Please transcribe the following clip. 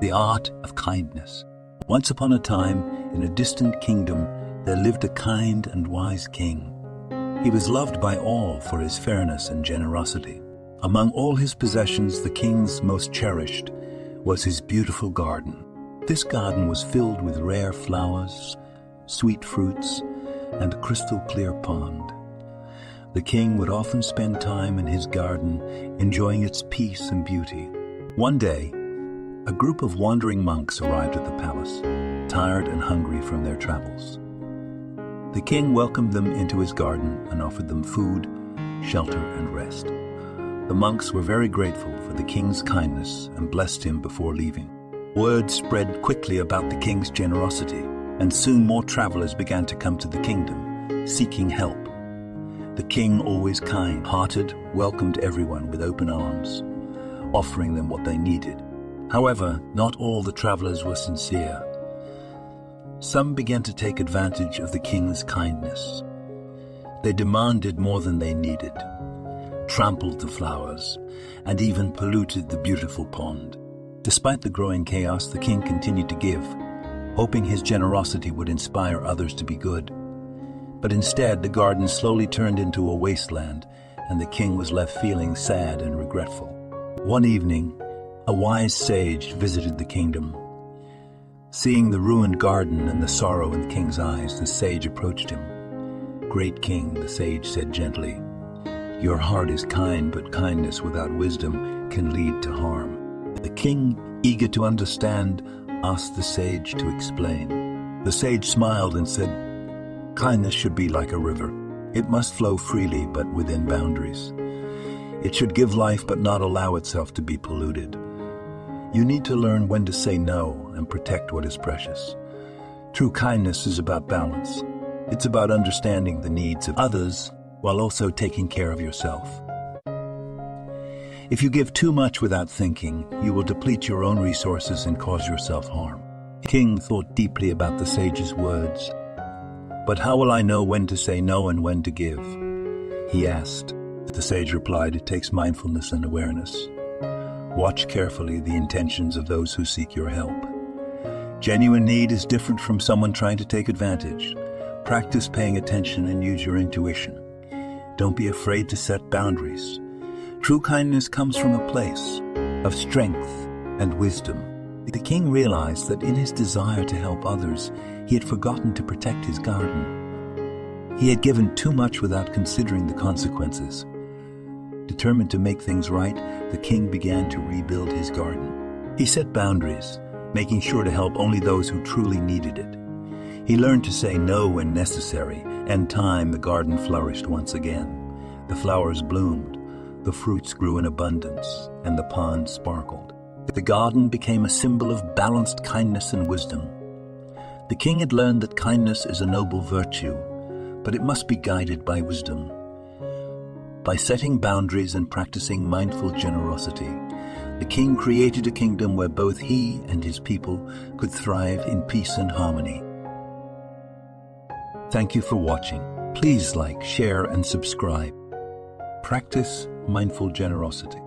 The art of kindness. Once upon a time, in a distant kingdom, there lived a kind and wise king. He was loved by all for his fairness and generosity. Among all his possessions, the king's most cherished was his beautiful garden. This garden was filled with rare flowers, sweet fruits, and a crystal-clear pond. The king would often spend time in his garden, enjoying its peace and beauty. One day, a group of wandering monks arrived at the palace, tired and hungry from their travels. The king welcomed them into his garden and offered them food, shelter, and rest. The monks were very grateful for the king's kindness and blessed him before leaving. Word spread quickly about the king's generosity, and soon more travelers began to come to the kingdom, seeking help. The king, always kind-hearted, welcomed everyone with open arms, offering them what they needed. However, not all the travelers were sincere. Some began to take advantage of the king's kindness. They demanded more than they needed, trampled the flowers, and even polluted the beautiful pond. Despite the growing chaos, the king continued to give, hoping his generosity would inspire others to be good. But instead, the garden slowly turned into a wasteland, and the king was left feeling sad and regretful. One evening, a wise sage visited the kingdom. Seeing the ruined garden and the sorrow in the king's eyes, the sage approached him. "Great king," the sage said gently, "your heart is kind, but kindness without wisdom can lead to harm." The king, eager to understand, asked the sage to explain. The sage smiled and said, "Kindness should be like a river. It must flow freely, but within boundaries. It should give life, but not allow itself to be polluted. You need to learn when to say no and protect what is precious. True kindness is about balance. It's about understanding the needs of others while also taking care of yourself. If you give too much without thinking, you will deplete your own resources and cause yourself harm." The king thought deeply about the sage's words. "But how will I know when to say no and when to give?" he asked. The sage replied, "It takes mindfulness and awareness. Watch carefully the intentions of those who seek your help. Genuine need is different from someone trying to take advantage. Practice paying attention and use your intuition. Don't be afraid to set boundaries. True kindness comes from a place of strength and wisdom." The king realized that in his desire to help others, he had forgotten to protect his garden. He had given too much without considering the consequences. Determined to make things right, the king began to rebuild his garden. He set boundaries, making sure to help only those who truly needed it. He learned to say no when necessary, and in time the garden flourished once again. The flowers bloomed, the fruits grew in abundance, and the pond sparkled. The garden became a symbol of balanced kindness and wisdom. The king had learned that kindness is a noble virtue, but it must be guided by wisdom. By setting boundaries and practicing mindful generosity, the king created a kingdom where both he and his people could thrive in peace and harmony. Thank you for watching. Please like, share, and subscribe. Practice mindful generosity.